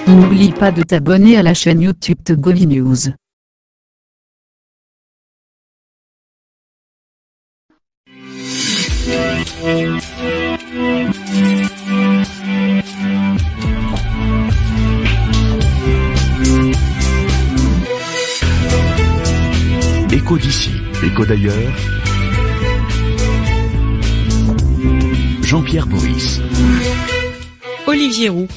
N'oublie pas de t'abonner à la chaîne YouTube Togovi News. Écho d'ici, écho d'ailleurs. Jean-Pierre Boris. Olivier Roux.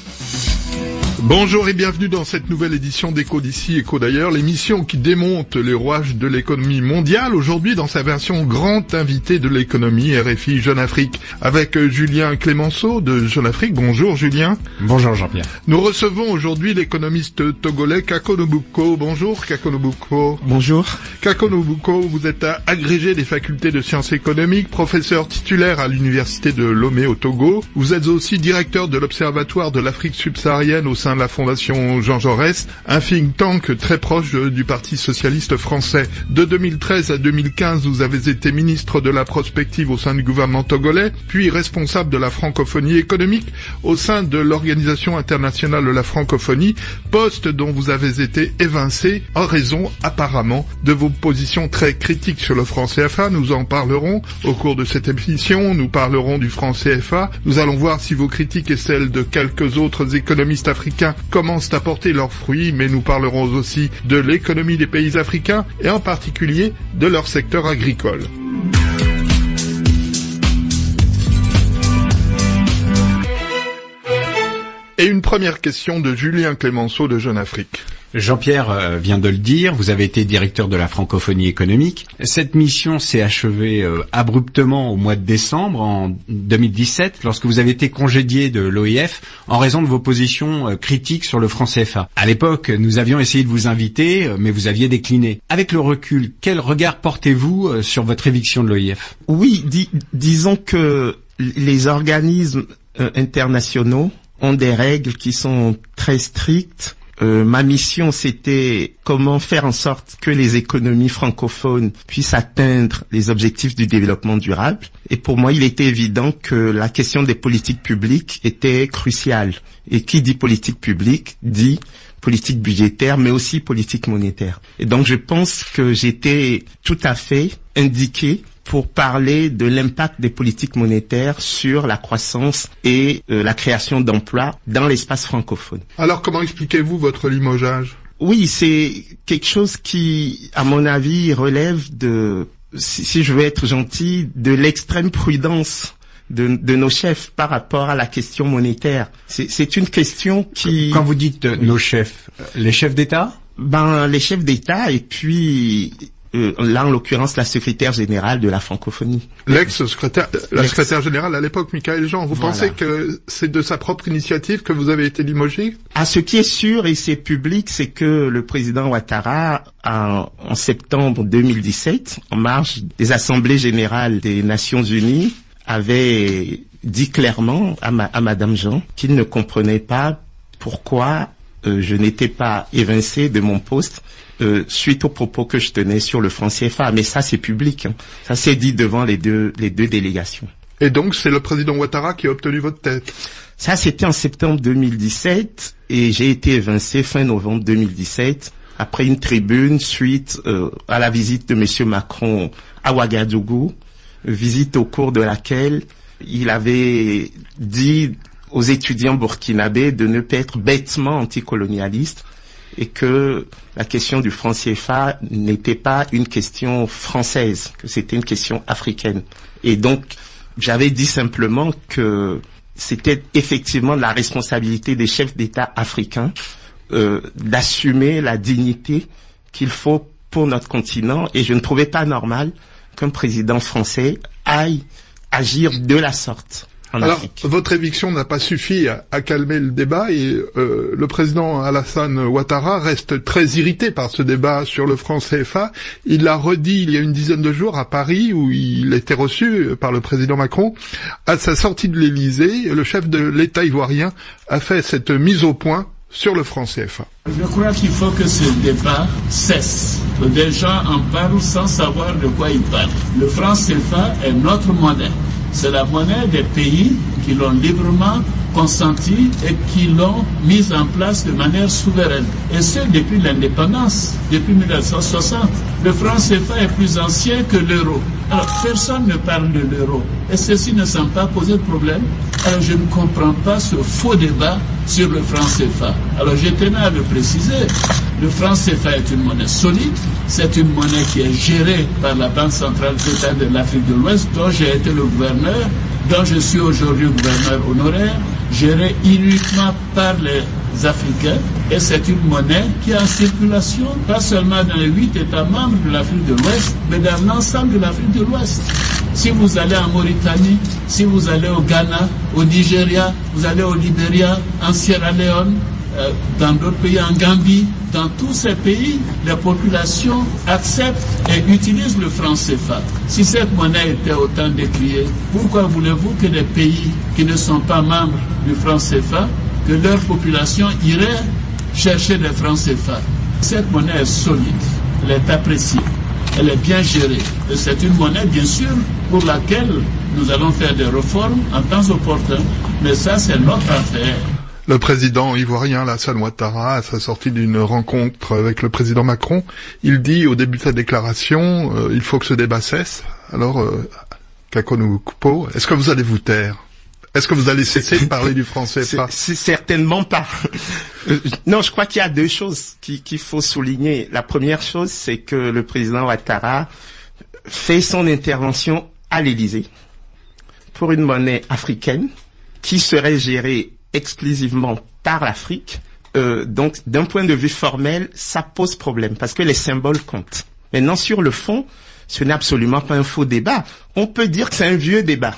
Bonjour et bienvenue dans cette nouvelle édition d'Écho d'ici, Écho d'ailleurs, l'émission qui démonte les rouages de l'économie mondiale, aujourd'hui dans sa version grand invité de l'économie RFI Jeune Afrique, avec Julien Clémenceau de Jeune Afrique. Bonjour Julien. Bonjour Jean-Pierre. Nous recevons aujourd'hui l'économiste togolais Kako Nobuko. Bonjour Kako Nobuko. Bonjour. Kako Nobuko, vous êtes agrégé des facultés de sciences économiques, professeur titulaire à l'université de Lomé au Togo. Vous êtes aussi directeur de l'Observatoire de l'Afrique subsaharienne au sein de la Fondation Jean Jaurès, un think tank très proche du Parti socialiste français. De 2013 à 2015, vous avez été ministre de la prospective au sein du gouvernement togolais, puis responsable de la francophonie économique au sein de l'Organisation internationale de la francophonie, poste dont vous avez été évincé en raison apparemment de vos positions très critiques sur le franc CFA. Nous en parlerons au cours de cette émission, nous parlerons du franc CFA, nous allons voir si vos critiques et celles de quelques autres économistes africains commencent à porter leurs fruits, mais nous parlerons aussi de l'économie des pays africains et en particulier de leur secteur agricole. Et une première question de Julien Clémenceau de Jeune Afrique. Jean-Pierre vient de le dire, vous avez été directeur de la francophonie économique. Cette mission s'est achevée abruptement au mois de décembre en 2017, lorsque vous avez été congédié de l'OIF en raison de vos positions critiques sur le franc CFA. À l'époque, nous avions essayé de vous inviter, mais vous aviez décliné. Avec le recul, quel regard portez-vous sur votre éviction de l'OIF? Oui, disons que les organismes internationaux ont des règles qui sont très strictes. Ma mission, c'était comment faire en sorte que les économies francophones puissent atteindre les objectifs du développement durable. Et pour moi, il était évident que la question des politiques publiques était cruciale. Et qui dit politique publique dit politique budgétaire, mais aussi politique monétaire. Et donc, je pense que j'étais tout à fait indiqué pour parler de l'impact des politiques monétaires sur la croissance et la création d'emplois dans l'espace francophone. Alors, comment expliquez-vous votre limogeage? Oui, c'est quelque chose qui, à mon avis, relève de, si je veux être gentil, de l'extrême prudence de nos chefs par rapport à la question monétaire. C'est une question qui... Quand vous dites nos chefs, les chefs d'État? Les chefs d'État et puis... là, en l'occurrence, la secrétaire générale de la francophonie. Secrétaire générale à l'époque, Michaël Jean. Vous pensez que c'est de sa propre initiative que vous avez été limogé? Ce qui est sûr et c'est public, c'est que le président Ouattara, en septembre 2017, en marge des assemblées générales des Nations Unies, avait dit clairement à Madame Jean qu'il ne comprenait pas pourquoi je n'étais pas évincé de mon poste suite aux propos que je tenais sur le franc CFA. Mais ça, c'est public. Ça s'est dit devant les deux délégations. Et donc, c'est le président Ouattara qui a obtenu votre tête? Ça, c'était en septembre 2017 et j'ai été évincé fin novembre 2017 après une tribune suite à la visite de Monsieur Macron à Ouagadougou, visite au cours de laquelle il avait dit aux étudiants burkinabés de ne pas être bêtement anticolonialistes et que la question du franc CFA n'était pas une question française, que c'était une question africaine. Et donc, j'avais dit simplement que c'était effectivement la responsabilité des chefs d'État africains d'assumer la dignité qu'il faut pour notre continent et je ne trouvais pas normal qu'un président français aille agir de la sorte. en Alors, Afrique. votre éviction n'a pas suffi à calmer le débat et le président Alassane Ouattara reste très irrité par ce débat sur le franc CFA. Il l'a redit il y a une dizaine de jours à Paris où il était reçu par le président Macron. À sa sortie de l'Élysée, le chef de l'État ivoirien a fait cette mise au point sur le franc CFA. Je crois qu'il faut que ce débat cesse. Des gens en parlent sans savoir de quoi ils parlent. Le franc CFA est notre monnaie. C'est la monnaie des pays qui l'ont librement consenti et qui l'ont mise en place de manière souveraine. Et ce, depuis l'indépendance, depuis 1960. Le franc CFA est plus ancien que l'euro. Alors, personne ne parle de l'euro. Et ceci ne semble pas poser de problème. Alors, je ne comprends pas ce faux débat sur le franc CFA. Alors, je tenais à le préciser. Le franc CFA est une monnaie solide. C'est une monnaie qui est gérée par la Banque centrale d'État de l'Afrique de l'Ouest, dont j'ai été le gouverneur, dont je suis aujourd'hui gouverneur honoraire, gérée uniquement par les Africains. Et c'est une monnaie qui est en circulation, pas seulement dans les 8 États membres de l'Afrique de l'Ouest, mais dans l'ensemble de l'Afrique de l'Ouest. Si vous allez en Mauritanie, si vous allez au Ghana, au Nigeria, vous allez au Libéria, en Sierra Leone, dans d'autres pays, en Gambie, dans tous ces pays, les populations acceptent et utilisent le franc CFA. Si cette monnaie était autant décriée, pourquoi voulez-vous que les pays qui ne sont pas membres du franc CFA, que leur population irait chercher des francs CFA? Cette monnaie est solide, elle est appréciée, elle est bien gérée. Et c'est une monnaie, bien sûr, pour laquelle nous allons faire des réformes en temps opportun, mais ça, c'est notre affaire. Le président ivoirien Alassane Ouattara, à sa sortie d'une rencontre avec le président Macron, il dit au début de sa déclaration il faut que ce débat cesse. Alors, Kakonou Kupo, est-ce que vous allez vous taire? Est-ce que vous allez cesser de parler du franc CFA? C'est certainement pas. Non, je crois qu'il y a deux choses qu'il faut souligner. La première chose, c'est que le président Ouattara fait son intervention à l'Élysée pour une monnaie africaine qui serait gérée exclusivement par l'Afrique. Donc, d'un point de vue formel, ça pose problème parce que les symboles comptent. Maintenant, sur le fond, ce n'est absolument pas un faux débat. On peut dire que c'est un vieux débat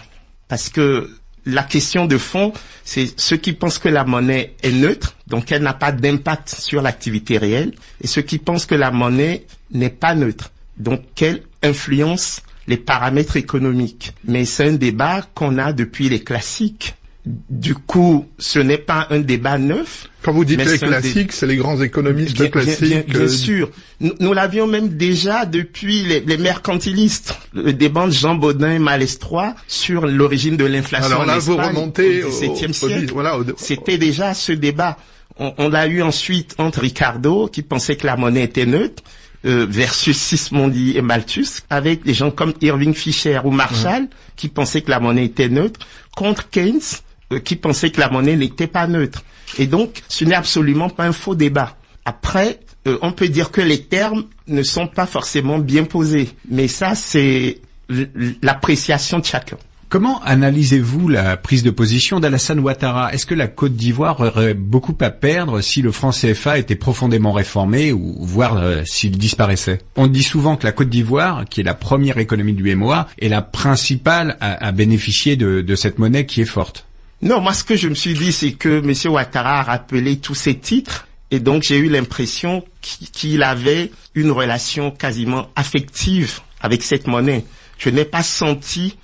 parce que la question de fond, c'est ceux qui pensent que la monnaie est neutre, donc elle n'a pas d'impact sur l'activité réelle, et ceux qui pensent que la monnaie n'est pas neutre, donc qu'elle influence les paramètres économiques. Mais c'est un débat qu'on a depuis les classiques. Du coup, ce n'est pas un débat neuf. Quand vous dites les classiques, c'est les grands économistes classiques. Bien sûr. Nous l'avions même déjà depuis les mercantilistes. Le débat de Jean Baudin et Malestroit sur l'origine de l'inflation. Alors là, vous remontez au XVIIe siècle. C'était déjà ce débat. On l'a eu ensuite entre Ricardo, qui pensait que la monnaie était neutre, versus Sismondi et Malthus, avec des gens comme Irving Fisher ou Marshall, qui pensaient que la monnaie était neutre, contre Keynes, qui pensait que la monnaie n'était pas neutre. Et donc, ce n'est absolument pas un faux débat. Après, on peut dire que les termes ne sont pas forcément bien posés. Mais ça, c'est l'appréciation de chacun. Comment analysez-vous la prise de position d'Alassane Ouattara? Est-ce que la Côte d'Ivoire aurait beaucoup à perdre si le franc CFA était profondément réformé ou voire s'il disparaissait? On dit souvent que la Côte d'Ivoire, qui est la première économie de l'UEMOA, est la principale à bénéficier de cette monnaie qui est forte. Non, moi ce que je me suis dit, c'est que M. Ouattara a rappelé tous ses titres et donc j'ai eu l'impression qu'il avait une relation quasiment affective avec cette monnaie. Je n'ai pas senti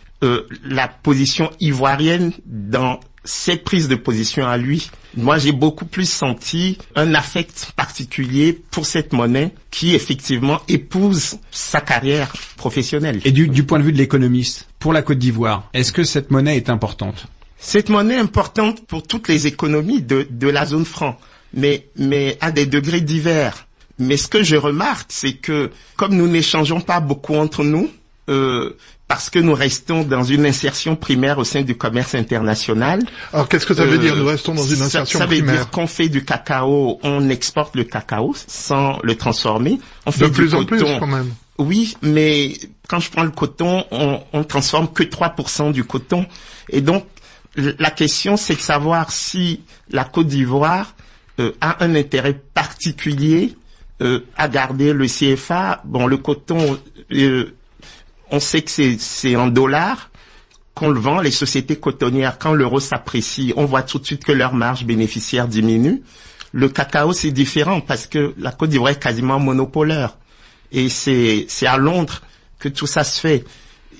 la position ivoirienne dans cette prise de position à lui. Moi, j'ai beaucoup plus senti un affect particulier pour cette monnaie qui, effectivement, épouse sa carrière professionnelle. Et du point de vue de l'économiste, pour la Côte d'Ivoire, est-ce que cette monnaie est importante? Cette monnaie est importante pour toutes les économies de la zone franc, mais à des degrés divers. Mais ce que je remarque, c'est que, comme nous n'échangeons pas beaucoup entre nous, parce que nous restons dans une insertion primaire au sein du commerce international. Alors, qu'est-ce que ça veut dire, nous restons dans une insertion primaire? Ça veut dire qu'on fait du cacao, on exporte le cacao sans le transformer. On fait de plus en plus, quand même. Oui, mais quand je prends le coton, on transforme que 3% du coton. Et donc, la question, c'est de savoir si la Côte d'Ivoire a un intérêt particulier à garder le CFA. Bon, le coton... on sait que c'est en dollars. qu'on le vend, les sociétés cotonnières, quand l'euro s'apprécie, on voit tout de suite que leur marge bénéficiaire diminue. Le cacao, c'est différent parce que la Côte d'Ivoire est quasiment monopolaire. Et c'est à Londres que tout ça se fait.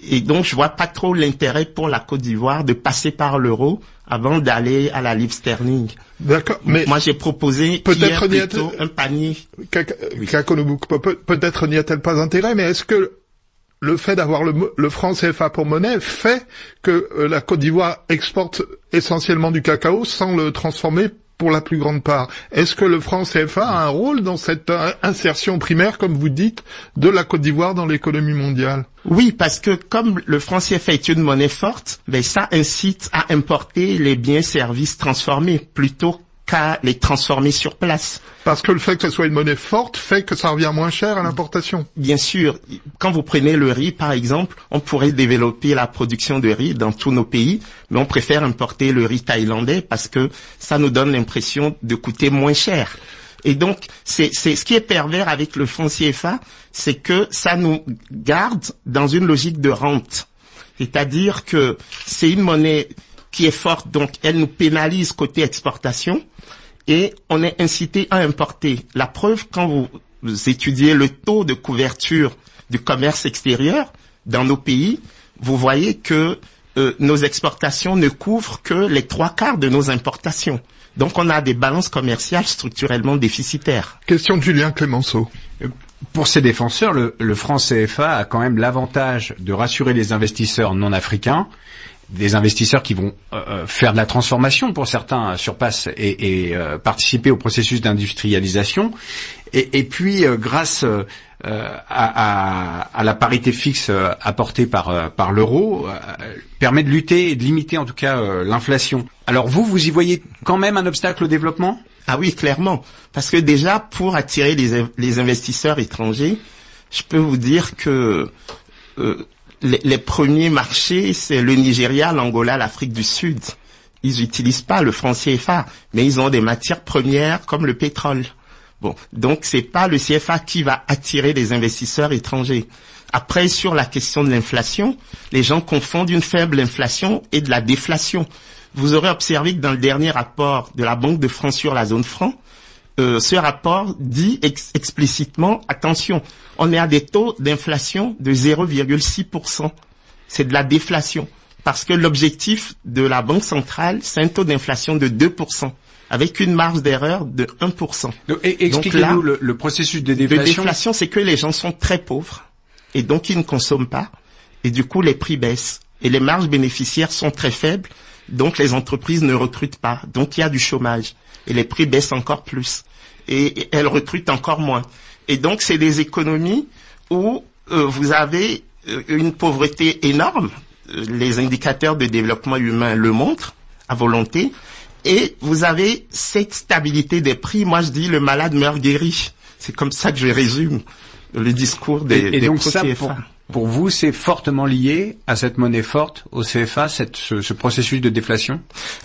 Et donc, je vois pas trop l'intérêt pour la Côte d'Ivoire de passer par l'euro avant d'aller à la livre sterling. D'accord, mais moi j'ai proposé peut-être plutôt un panier. Peut-être n'y a-t-elle pas intérêt, mais est-ce que le fait d'avoir le franc CFA pour monnaie fait que la Côte d'Ivoire exporte essentiellement du cacao sans le transformer pour la plus grande part? Est-ce que le franc CFA a un rôle dans cette insertion primaire, comme vous dites, de la Côte d'Ivoire dans l'économie mondiale? Oui, parce que comme le franc CFA est une monnaie forte, ça incite à importer les biens et services transformés plutôt qu'à les transformer sur place. Parce que le fait que ce soit une monnaie forte fait que ça revient moins cher à l'importation. Bien sûr. Quand vous prenez le riz, par exemple, on pourrait développer la production de riz dans tous nos pays, mais on préfère importer le riz thaïlandais parce que ça nous donne l'impression de coûter moins cher. Et donc, c'est ce qui est pervers avec le franc CFA, c'est que ça nous garde dans une logique de rente. C'est-à-dire que c'est une monnaie qui est forte, donc elle nous pénalise côté exportation et on est incité à importer. La preuve, quand vous étudiez le taux de couverture du commerce extérieur dans nos pays, vous voyez que nos exportations ne couvrent que les 3/4 de nos importations. Donc on a des balances commerciales structurellement déficitaires. Question de Julien Clémenceau. Pour ses défenseurs, le franc CFA a quand même l'avantage de rassurer les investisseurs non africains, des investisseurs qui vont faire de la transformation pour certains sur place et participer au processus d'industrialisation. Et puis, grâce à la parité fixe apportée par l'euro, permet de lutter et de limiter en tout cas l'inflation. Alors vous y voyez quand même un obstacle au développement ? Ah oui, clairement. Parce que déjà, pour attirer les investisseurs étrangers, je peux vous dire que les premiers marchés, c'est le Nigeria, l'Angola, l'Afrique du Sud. Ils n'utilisent pas le franc CFA, mais ils ont des matières premières comme le pétrole. Bon, donc c'est pas le CFA qui va attirer les investisseurs étrangers. Après, sur la question de l'inflation, les gens confondent une faible inflation et de la déflation. Vous aurez observé que dans le dernier rapport de la Banque de France sur la zone franc, ce rapport dit explicitement, attention, on est à des taux d'inflation de 0,6%. C'est de la déflation. Parce que l'objectif de la Banque centrale, c'est un taux d'inflation de 2%, avec une marge d'erreur de 1%. Expliquez-nous le processus de déflation. La déflation, c'est que les gens sont très pauvres, et donc ils ne consomment pas, et du coup les prix baissent. Et les marges bénéficiaires sont très faibles, donc les entreprises ne recrutent pas, donc il y a du chômage. Et les prix baissent encore plus. Et elles recrutent encore moins. Et donc, c'est des économies où vous avez une pauvreté énorme. Les indicateurs de développement humain le montrent, à volonté. Et vous avez cette stabilité des prix. Moi, je dis, le malade meurt guéri. C'est comme ça que je résume le discours des donc ça, CFA. Pour vous, c'est fortement lié à cette monnaie forte, au CFA, ce processus de déflation?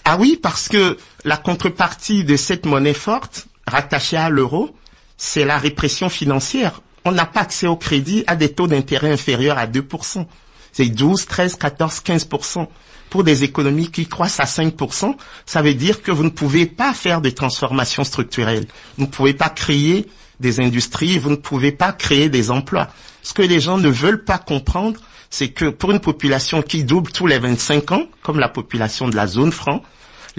Ah oui, parce que la contrepartie de cette monnaie forte, rattachée à l'euro, c'est la répression financière. On n'a pas accès au crédit à des taux d'intérêt inférieurs à 2%. C'est 12, 13, 14, 15%. Pour des économies qui croissent à 5%, ça veut dire que vous ne pouvez pas faire de transformation structurelle. Vous ne pouvez pas créer des industries, vous ne pouvez pas créer des emplois. Ce que les gens ne veulent pas comprendre, c'est que pour une population qui double tous les 25 ans, comme la population de la zone franc,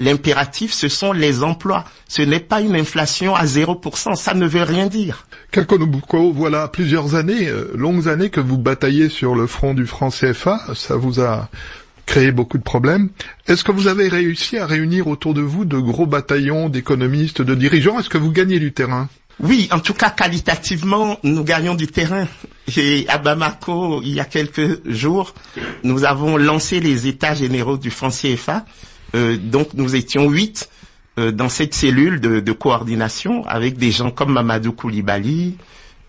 l'impératif, ce sont les emplois. Ce n'est pas une inflation à 0%, ça ne veut rien dire. Kakonobuko, voilà plusieurs années, longues années que vous bataillez sur le front du franc CFA, ça vous a créé beaucoup de problèmes. Est-ce que vous avez réussi à réunir autour de vous de gros bataillons d'économistes, de dirigeants? Est-ce que vous gagnez du terrain? Oui, en tout cas, qualitativement, nous gagnons du terrain. Et à Bamako, il y a quelques jours, nous avons lancé les états généraux du franc CFA. Donc, nous étions 8 dans cette cellule de coordination avec des gens comme Mamadou Koulibaly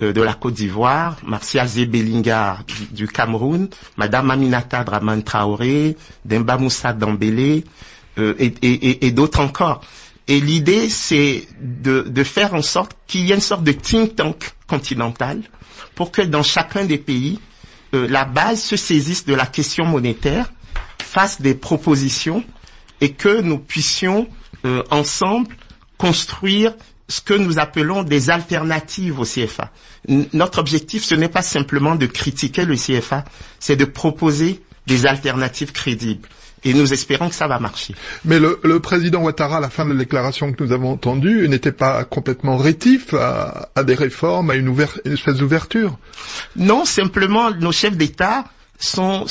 de la Côte d'Ivoire, Martial Zebelinga du Cameroun, Madame Aminata Dramane Traoré, Demba Moussa Dembélé et d'autres encore. Et l'idée, c'est de faire en sorte qu'il y ait une sorte de think tank continental pour que dans chacun des pays, la base se saisisse de la question monétaire, fasse des propositions et que nous puissions ensemble construire ce que nous appelons des alternatives au CFA. Notre objectif, ce n'est pas simplement de critiquer le CFA, c'est de proposer des alternatives crédibles. Et nous espérons que ça va marcher. Mais le président Ouattara, à la fin de la déclaration que nous avons entendue, n'était pas complètement rétif à des réformes, à une espèce d'ouverture. Non, simplement, nos chefs d'État sont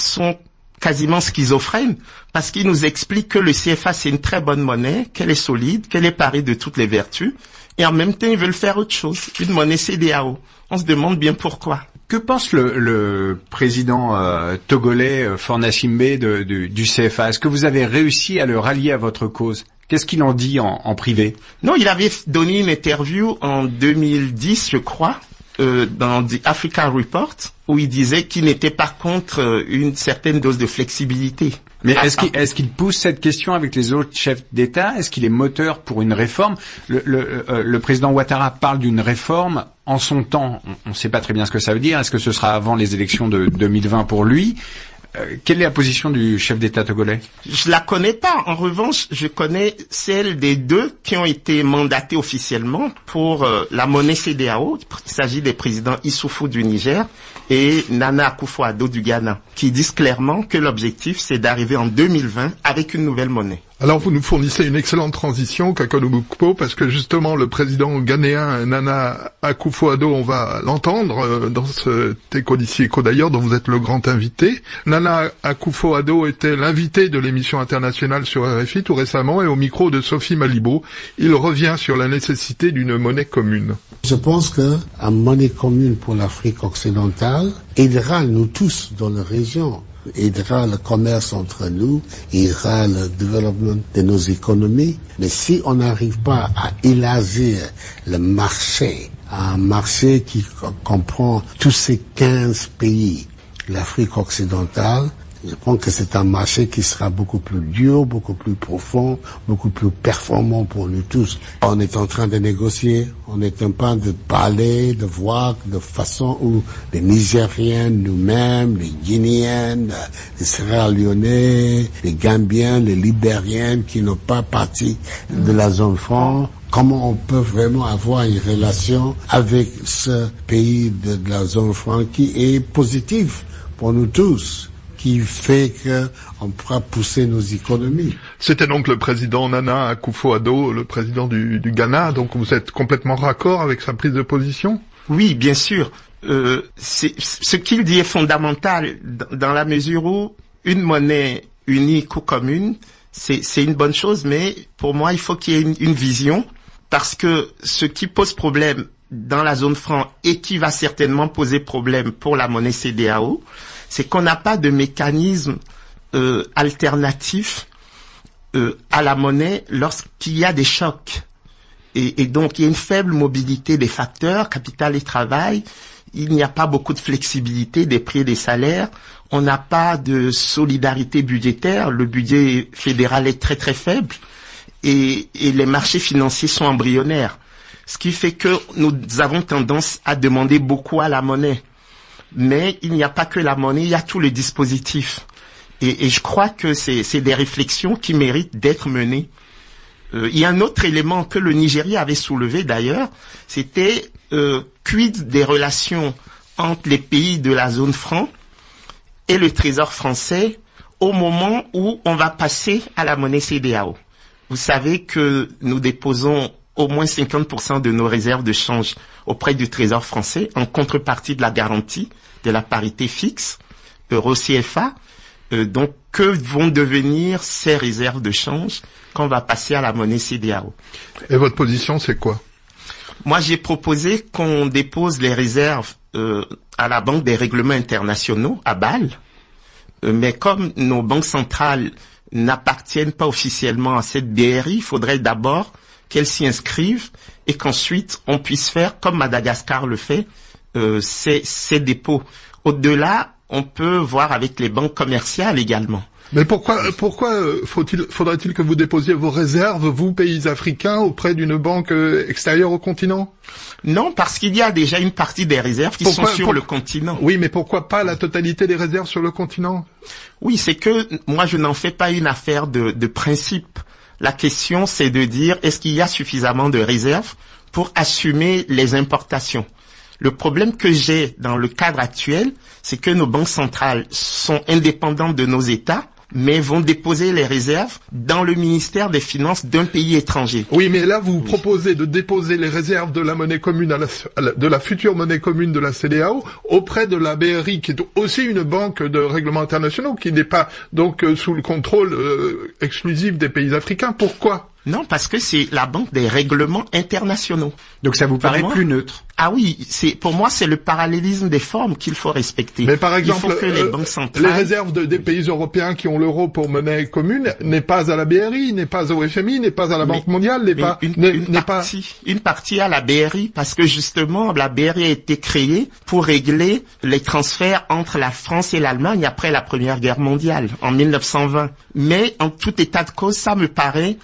quasiment schizophrènes, parce qu'ils nous expliquent que le CFA, c'est une très bonne monnaie, qu'elle est solide, qu'elle est parée de toutes les vertus, et en même temps, ils veulent faire autre chose, une monnaie CEDEAO. On se demande bien pourquoi. Que pense le président togolais Faure Gnassingbé du CFA? Est-ce que vous avez réussi à le rallier à votre cause? Qu'est-ce qu'il en dit en privé? Non, il avait donné une interview en 2010, je crois, dans The Africa Report, où il disait qu'il n'était pas contre une certaine dose de flexibilité. Mais est-ce qu'il pousse cette question avec les autres chefs d'État? Est-ce qu'il est moteur pour une réforme? Le président Ouattara parle d'une réforme en son temps. On ne sait pas très bien ce que ça veut dire. Est-ce que ce sera avant les élections de 2020 pour lui? Quelle est la position du chef d'État togolais? Je la connais pas. En revanche, je connais celle des deux qui ont été mandatés officiellement pour la monnaie CEDEAO. Il s'agit des présidents Issoufou du Niger et Nana Akufo-Addo du Ghana, qui disent clairement que l'objectif, c'est d'arriver en 2020 avec une nouvelle monnaie. Alors vous nous fournissez une excellente transition, Kakolo Moukpo, parce que justement le président ghanéen Nana Akufo-Addo, on va l'entendre dans cet Écho d'ici, Écho d'ailleurs, dont vous êtes le grand invité. Nana Akufo-Addo était l'invité de l'émission internationale sur RFI tout récemment, et au micro de Sophie Malibaud, il revient sur la nécessité d'une monnaie commune. Je pense qu'une monnaie commune pour l'Afrique occidentale aidera nous tous dans la région. Aidera le commerce entre nous, aidera le développement de nos économies. Mais si on n'arrive pas à élargir le marché, un marché qui comprend tous ces 15 pays, l'Afrique occidentale, je pense que c'est un marché qui sera beaucoup plus dur, beaucoup plus profond, beaucoup plus performant pour nous tous. On est en train de négocier, on est en train de parler, de voir de façon où les Nigériens nous-mêmes, les Guinéens, les Sierra-Léonais, les Gambiens, les Libériens qui n'ont pas parti de la zone franc, comment on peut vraiment avoir une relation avec ce pays de la zone franc qui est positif pour nous tous, qui fait qu'on pourra pousser nos économies. C'était donc le président Nana Akufo-Addo, le président du Ghana, donc vous êtes complètement raccord avec sa prise de position? Oui, bien sûr. Ce qu'il dit est fondamental dans la mesure où une monnaie unique ou commune, c'est une bonne chose, mais pour moi, il faut qu'il y ait une vision, parce que ce qui pose problème dans la zone franc et qui va certainement poser problème pour la monnaie CEDEAO, c'est qu'on n'a pas de mécanisme alternatif à la monnaie lorsqu'il y a des chocs. Et donc, il y a une faible mobilité des facteurs, capital et travail. Il n'y a pas beaucoup de flexibilité des prix et des salaires. On n'a pas de solidarité budgétaire. Le budget fédéral est très très faible. Et les marchés financiers sont embryonnaires. Ce qui fait que nous avons tendance à demander beaucoup à la monnaie. Mais il n'y a pas que la monnaie, il y a tout le dispositif. Et je crois que c'est des réflexions qui méritent d'être menées. Il y a un autre élément que le Nigeria avait soulevé d'ailleurs, c'était quid des relations entre les pays de la zone franc et le Trésor français au moment où on va passer à la monnaie CEDEAO. Vous savez que nous déposons au moins 50% de nos réserves de change auprès du Trésor français en contrepartie de la garantie de la parité fixe euro-CFA. Donc, que vont devenir ces réserves de change quand on va passer à la monnaie CEDEAO? Et votre position, c'est quoi? Moi, j'ai proposé qu'on dépose les réserves à la Banque des règlements internationaux, à Bâle. Mais comme nos banques centrales n'appartiennent pas officiellement à cette BRI, il faudrait d'abord qu'elles s'y inscrivent et qu'ensuite on puisse faire, comme Madagascar le fait, ces dépôts. Au-delà, on peut voir avec les banques commerciales également. Mais pourquoi faudrait-il que vous déposiez vos réserves, vous, pays africains, auprès d'une banque extérieure au continent? Non, parce qu'il y a déjà une partie des réserves qui sont sur le continent. Oui, mais pourquoi pas la totalité des réserves sur le continent? Oui, c'est que moi je n'en fais pas une affaire de principe. La question c'est de dire est-ce qu'il y a suffisamment de réserves pour assumer les importations. Le problème que j'ai dans le cadre actuel, c'est que nos banques centrales sont indépendantes de nos États, mais vont déposer les réserves dans le ministère des Finances d'un pays étranger. Oui, mais là, vous proposez de déposer les réserves de la monnaie commune, de la future monnaie commune de la CEDEAO, auprès de la BRI, qui est aussi une banque de règlements internationaux, qui n'est pas donc sous le contrôle exclusif des pays africains. Pourquoi? Non, parce que c'est la banque des règlements internationaux. Donc ça vous paraît plus neutre? Ah oui, pour moi c'est le parallélisme des formes qu'il faut respecter. Mais par exemple, il faut que les banques centrales... les réserves des pays européens qui ont l'euro pour monnaie commune n'est pas à la BRI, n'est pas au FMI, n'est pas à la Banque mondiale, une partie à la BRI, parce que justement la BRI a été créée pour régler les transferts entre la France et l'Allemagne après la Première Guerre mondiale en 1920. Mais en tout état de cause, ça me paraît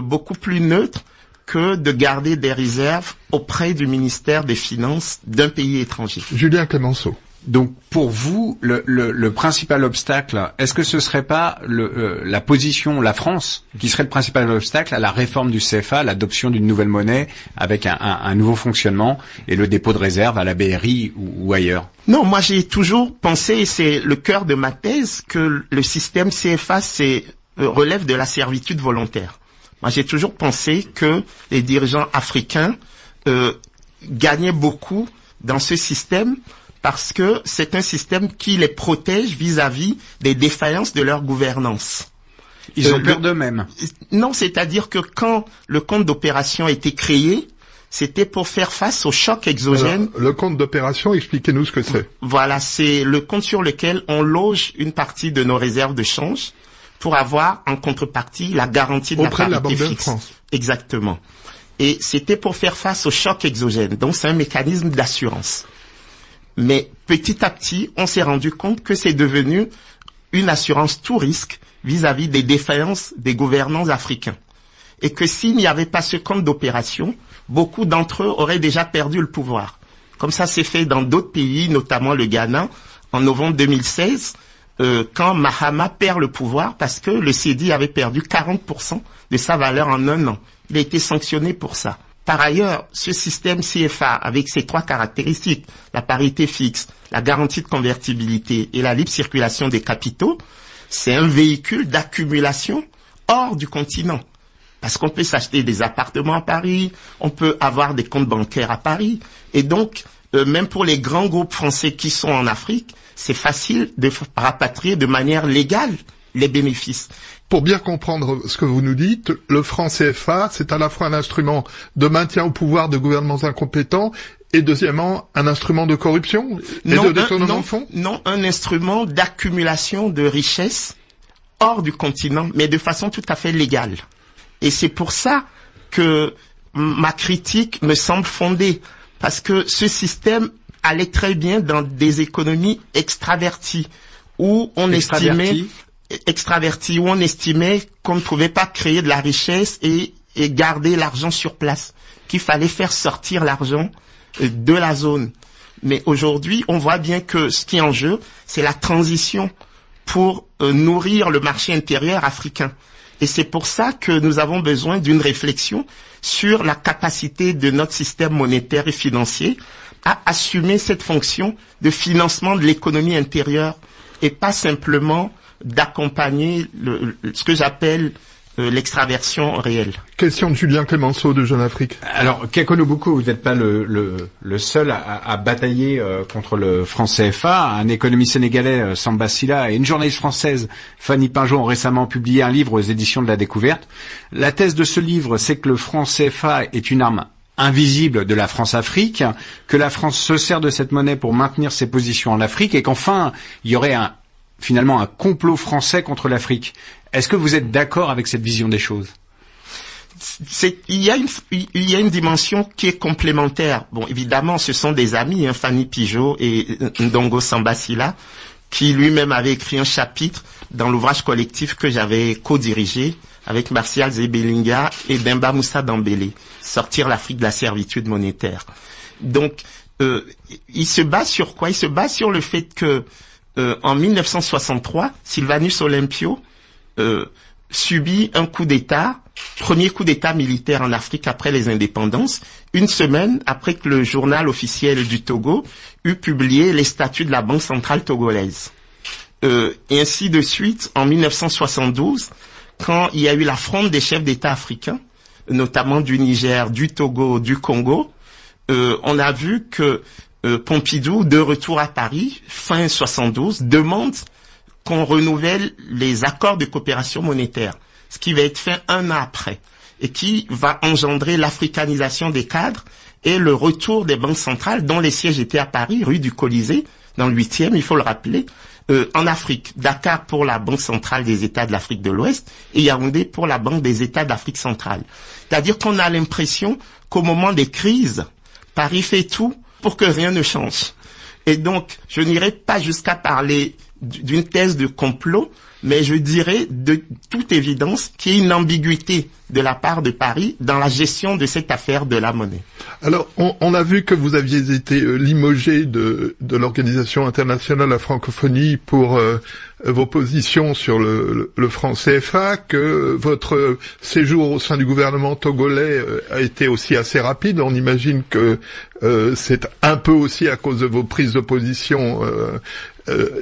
beaucoup plus neutre que de garder des réserves auprès du ministère des Finances d'un pays étranger. Julien Clemenceau. Donc pour vous, le principal obstacle, est-ce que ce serait pas la position, la France, qui serait le principal obstacle à la réforme du CFA, l'adoption d'une nouvelle monnaie avec un nouveau fonctionnement et le dépôt de réserve à la BRI ou ailleurs? Non, moi j'ai toujours pensé, et c'est le cœur de ma thèse, que le système CFA relève de la servitude volontaire. Moi, j'ai toujours pensé que les dirigeants africains gagnaient beaucoup dans ce système parce que c'est un système qui les protège vis-à-vis des défaillances de leur gouvernance. Ils ont peur d'eux-mêmes. Non, c'est-à-dire que quand le compte d'opération a été créé, c'était pour faire face au choc exogène. Alors, le compte d'opération, expliquez-nous ce que c'est. Voilà, c'est le compte sur lequel on loge une partie de nos réserves de change pour avoir en contrepartie la garantie de auprès la parité de la Banque fixe. de France. Exactement. Et c'était pour faire face au choc exogène. Donc c'est un mécanisme d'assurance. Mais petit à petit, on s'est rendu compte que c'est devenu une assurance tout risque vis-à-vis des défaillances des gouvernants africains. Et que s'il n'y avait pas ce compte d'opération, beaucoup d'entre eux auraient déjà perdu le pouvoir. Comme ça s'est fait dans d'autres pays, notamment le Ghana, en novembre 2016, quand Mahama perd le pouvoir parce que le cedi avait perdu 40% de sa valeur en un an. Il a été sanctionné pour ça. Par ailleurs, ce système CFA, avec ses trois caractéristiques, la parité fixe, la garantie de convertibilité et la libre circulation des capitaux, c'est un véhicule d'accumulation hors du continent. Parce qu'on peut s'acheter des appartements à Paris, on peut avoir des comptes bancaires à Paris. Et donc, même pour les grands groupes français qui sont en Afrique, c'est facile de rapatrier de manière légale les bénéfices. Pour bien comprendre ce que vous nous dites, le franc CFA, c'est à la fois un instrument de maintien au pouvoir de gouvernements incompétents et deuxièmement, un instrument de corruption et de détournement de fonds? Non, un instrument d'accumulation de richesses hors du continent, mais de façon tout à fait légale. Et c'est pour ça que ma critique me semble fondée, parce que ce système allait très bien dans des économies extraverties, où on estimait qu'on ne pouvait pas créer de la richesse et garder l'argent sur place, qu'il fallait faire sortir l'argent de la zone. Mais aujourd'hui, on voit bien que ce qui est en jeu, c'est la transition pour nourrir le marché intérieur africain. Et c'est pour ça que nous avons besoin d'une réflexion sur la capacité de notre système monétaire et financier à assumer cette fonction de financement de l'économie intérieure et pas simplement d'accompagner ce que j'appelle l'extraversion réelle. Question de Julien Clemenceau de Jeune Afrique. Alors, Kekono Boko, vous n'êtes pas le seul à batailler contre le franc CFA. Un économiste sénégalais, Samba Sylla, et une journaliste française, Fanny Pinjot, ont récemment publié un livre aux éditions de la Découverte. La thèse de ce livre, c'est que le franc CFA est une arme invisible de la France-Afrique, que la France se sert de cette monnaie pour maintenir ses positions en Afrique, et qu'enfin, il y aurait finalement un complot français contre l'Afrique. Est-ce que vous êtes d'accord avec cette vision des choses? Il y a une dimension qui est complémentaire. Bon, évidemment, ce sont des amis, Fanny Pinjot et Ndongo Samba Sylla, qui lui-même avait écrit un chapitre dans l'ouvrage collectif que j'avais co-dirigé avec Martial Zebelinga et Demba Moussa Dambélé, Sortir l'Afrique de la servitude monétaire. Donc, il se base sur quoi? Il se base sur le fait que en 1963, Sylvanus Olympio subit un coup d'État, premier coup d'État militaire en Afrique après les indépendances, une semaine après que le journal officiel du Togo eut publié les statuts de la Banque centrale togolaise. Et ainsi de suite, en 1972, quand il y a eu la fronde des chefs d'État africains, notamment du Niger, du Togo, du Congo, on a vu que Pompidou, de retour à Paris, fin 72, demande qu'on renouvelle les accords de coopération monétaire, ce qui va être fait un an après, et qui va engendrer l'africanisation des cadres et le retour des banques centrales, dont les sièges étaient à Paris, rue du Colisée, dans le 8e, il faut le rappeler, en Afrique. Dakar pour la Banque centrale des États de l'Afrique de l'Ouest et Yaoundé pour la Banque des États d'Afrique centrale. C'est-à-dire qu'on a l'impression qu'au moment des crises, Paris fait tout pour que rien ne change. Et donc, je n'irai pas jusqu'à parler d'une thèse de complot, mais je dirais de toute évidence qu'il y a une ambiguïté de la part de Paris dans la gestion de cette affaire de la monnaie. Alors, on a vu que vous aviez été limogé de l'Organisation internationale de la francophonie pour vos positions sur le franc CFA, que votre séjour au sein du gouvernement togolais a été aussi assez rapide. On imagine que c'est un peu aussi à cause de vos prises de position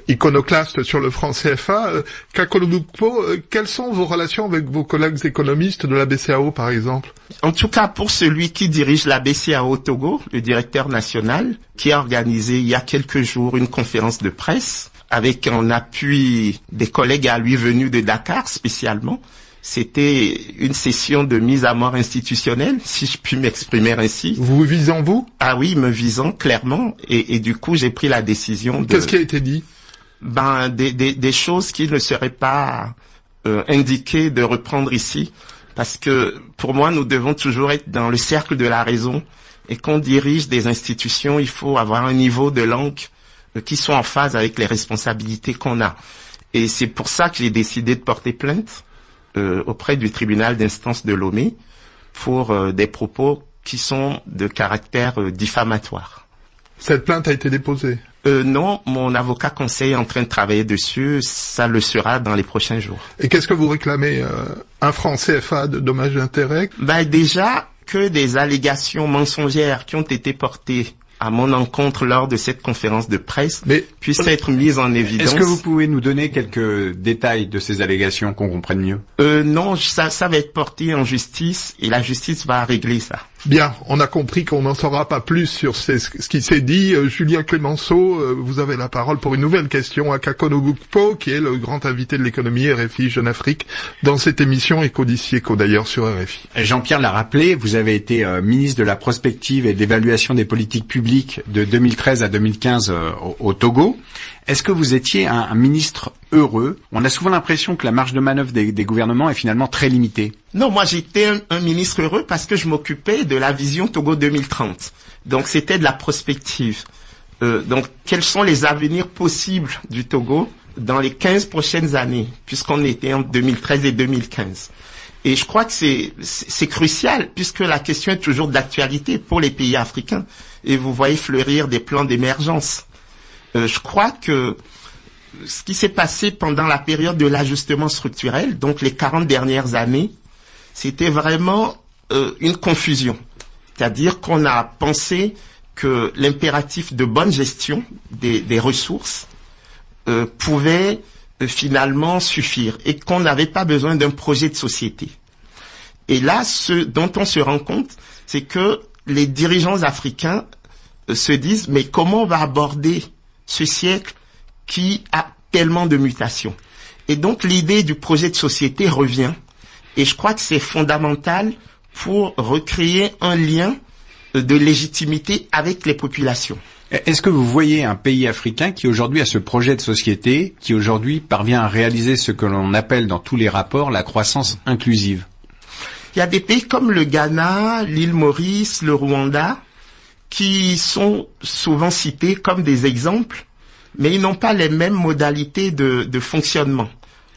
iconoclastes sur le franc CFA. Kakolo Gukpo, quelles sont vos relations avec vos collègues économistes de la BCEAO, par exemple? En tout cas, pour celui qui dirige la BCEAO au Togo, le directeur national, qui a organisé il y a quelques jours une conférence de presse avec en appui des collègues à lui venus de Dakar spécialement. C'était une session de mise à mort institutionnelle, si je puis m'exprimer ainsi. Vous visant vous? Ah oui, me visant clairement. Et du coup, j'ai pris la décision de... Qu'est-ce qui a été dit? Des choses qui ne seraient pas indiquées de reprendre ici. Parce que pour moi, nous devons toujours être dans le cercle de la raison. Et quand on dirige des institutions, il faut avoir un niveau de langue qui soit en phase avec les responsabilités qu'on a. Et c'est pour ça que j'ai décidé de porter plainte auprès du tribunal d'instance de Lomé pour des propos qui sont de caractère diffamatoire. Cette plainte a été déposée? Non, mon avocat conseil est en train de travailler dessus, ça le sera dans les prochains jours. Et qu'est-ce que vous réclamez? Un franc CFA de dommages et intérêts? Déjà, que des allégations mensongères qui ont été portées à mon encontre lors de cette conférence de presse puissent être mises en évidence. Est-ce que vous pouvez nous donner quelques détails de ces allégations qu'on comprenne mieux? Non, ça va être porté en justice et la justice va régler ça. Bien, on a compris qu'on n'en saura pas plus sur ce qui s'est dit. Julien Clémenceau, vous avez la parole pour une nouvelle question à Kakolo Gukpo, qui est le grand invité de l'économie RFI Jeune Afrique, dans cette émission Éco d'ici, Éco d'ailleurs sur RFI. Jean-Pierre l'a rappelé, vous avez été ministre de la prospective et de l'évaluation des politiques publiques de 2013 à 2015 au Togo. Est-ce que vous étiez un ministre heureux? On a souvent l'impression que la marge de manœuvre des gouvernements est finalement très limitée. Non, moi j'étais un ministre heureux parce que je m'occupais de la vision Togo 2030. Donc c'était de la prospective. Donc quels sont les avenirs possibles du Togo dans les 15 prochaines années, puisqu'on était en 2013 et 2015. Et je crois que c'est crucial, puisque la question est toujours d'actualité pour les pays africains. Et vous voyez fleurir des plans d'émergence. Je crois que ce qui s'est passé pendant la période de l'ajustement structurel, donc les 40 dernières années, c'était vraiment une confusion. C'est-à-dire qu'on a pensé que l'impératif de bonne gestion des ressources pouvait finalement suffire et qu'on n'avait pas besoin d'un projet de société. Et là, ce dont on se rend compte, c'est que les dirigeants africains se disent « mais comment on va aborder ce siècle qui a tellement de mutations ?» Et donc l'idée du projet de société revient. Et je crois que c'est fondamental pour recréer un lien de légitimité avec les populations. Est-ce que vous voyez un pays africain qui aujourd'hui a ce projet de société, qui aujourd'hui parvient à réaliser ce que l'on appelle dans tous les rapports la croissance inclusive? Il y a des pays comme le Ghana, l'île Maurice, le Rwanda, qui sont souvent cités comme des exemples mais ils n'ont pas les mêmes modalités de fonctionnement.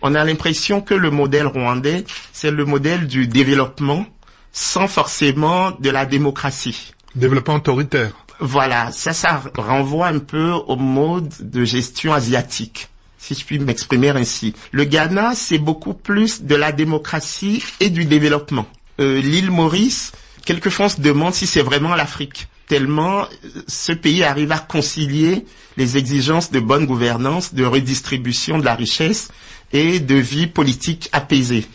On a l'impression que le modèle rwandais, c'est le modèle du développement sans forcément de la démocratie. Développement autoritaire. Voilà, ça renvoie un peu au mode de gestion asiatique, si je puis m'exprimer ainsi. Le Ghana, c'est beaucoup plus de la démocratie et du développement. L'île Maurice, quelquefois on se demande si c'est vraiment l'Afrique, tellement ce pays arrive à concilier les exigences de bonne gouvernance, de redistribution de la richesse et de vie politique apaisée.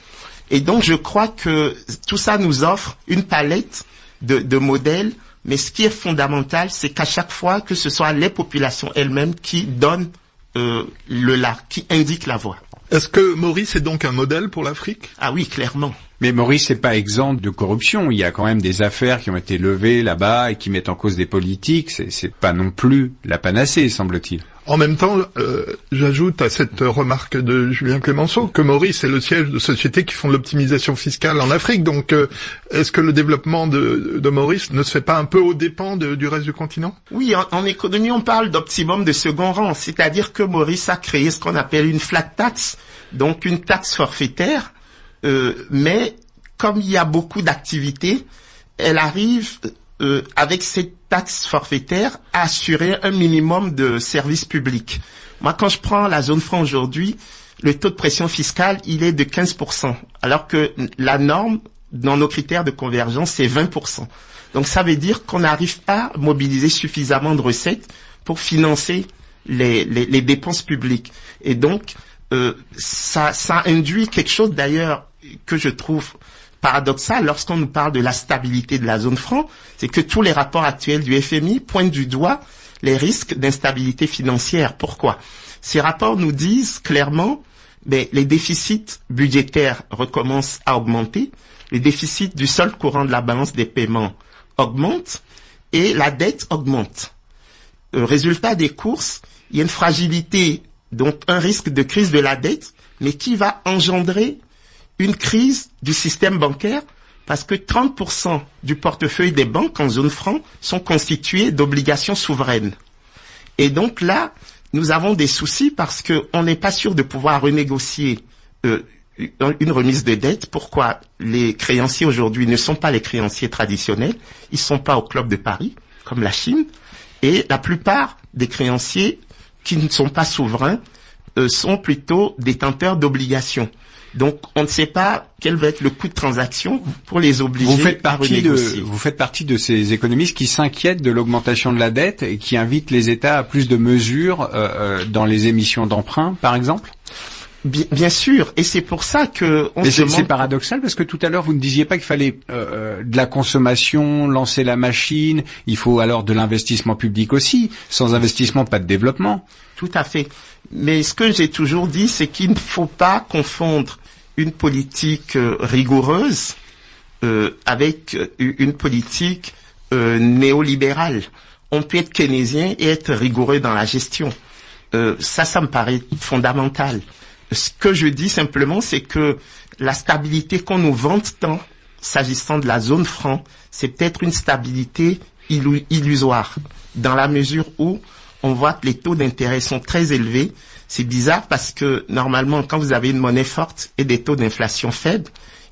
Et donc je crois que tout ça nous offre une palette de modèles, mais ce qui est fondamental, c'est qu'à chaque fois que ce soit les populations elles-mêmes qui donnent qui indiquent la voie. Est-ce que Maurice est donc un modèle pour l'Afrique? Ah oui, clairement. Mais Maurice n'est pas exempt de corruption. Il y a quand même des affaires qui ont été levées là-bas et qui mettent en cause des politiques. C'est pas non plus la panacée, semble-t-il. En même temps, j'ajoute à cette remarque de Julien Clémenceau que Maurice est le siège de sociétés qui font de l'optimisation fiscale en Afrique. Donc, est-ce que le développement de Maurice ne se fait pas un peu aux dépens du reste du continent? Oui, en économie, on parle d'optimum de second rang. C'est-à-dire que Maurice a créé ce qu'on appelle une flat tax, donc une taxe forfaitaire. Mais comme il y a beaucoup d'activités, elle arrive avec cette taxe forfaitaire à assurer un minimum de services publics. Moi, quand je prends la zone franc aujourd'hui, le taux de pression fiscale, il est de 15%, alors que la norme dans nos critères de convergence, c'est 20%. Donc ça veut dire qu'on n'arrive pas à mobiliser suffisamment de recettes pour financer les dépenses publiques. Et donc, ça induit quelque chose d'ailleurs que je trouve paradoxal lorsqu'on nous parle de la stabilité de la zone franc, c'est que tous les rapports actuels du FMI pointent du doigt les risques d'instabilité financière. Pourquoi? Ces rapports nous disent clairement, les déficits budgétaires recommencent à augmenter, les déficits du solde courant de la balance des paiements augmentent et la dette augmente. Résultat des courses, il y a une fragilité, donc un risque de crise de la dette, mais qui va engendrer une crise du système bancaire parce que 30% du portefeuille des banques en zone franc sont constitués d'obligations souveraines. Et donc là, nous avons des soucis parce que on n'est pas sûr de pouvoir renégocier une remise de dette. Pourquoi? Les créanciers aujourd'hui ne sont pas les créanciers traditionnels, ils sont pas au Club de Paris, comme la Chine, et la plupart des créanciers qui ne sont pas souverains sont plutôt détenteurs d'obligations. Donc, on ne sait pas quel va être le coût de transaction pour les obliger à renégocier. Vous faites partie de ces économistes qui s'inquiètent de l'augmentation de la dette et qui invitent les États à plus de mesures dans les émissions d'emprunt, par exemple? Bien sûr, et c'est pour ça que on se demande... C'est paradoxal parce que tout à l'heure vous ne disiez pas qu'il fallait de la consommation, lancer la machine, il faut alors de l'investissement public aussi. Sans investissement, pas de développement. Tout à fait. Mais ce que j'ai toujours dit, c'est qu'il ne faut pas confondre une politique rigoureuse avec une politique néolibérale. On peut être keynésien et être rigoureux dans la gestion. Ça me paraît fondamental. Ce que je dis simplement, c'est que la stabilité qu'on nous vante tant, s'agissant de la zone franc, c'est peut-être une stabilité illusoire, dans la mesure où on voit que les taux d'intérêt sont très élevés. C'est bizarre parce que normalement, quand vous avez une monnaie forte et des taux d'inflation faibles,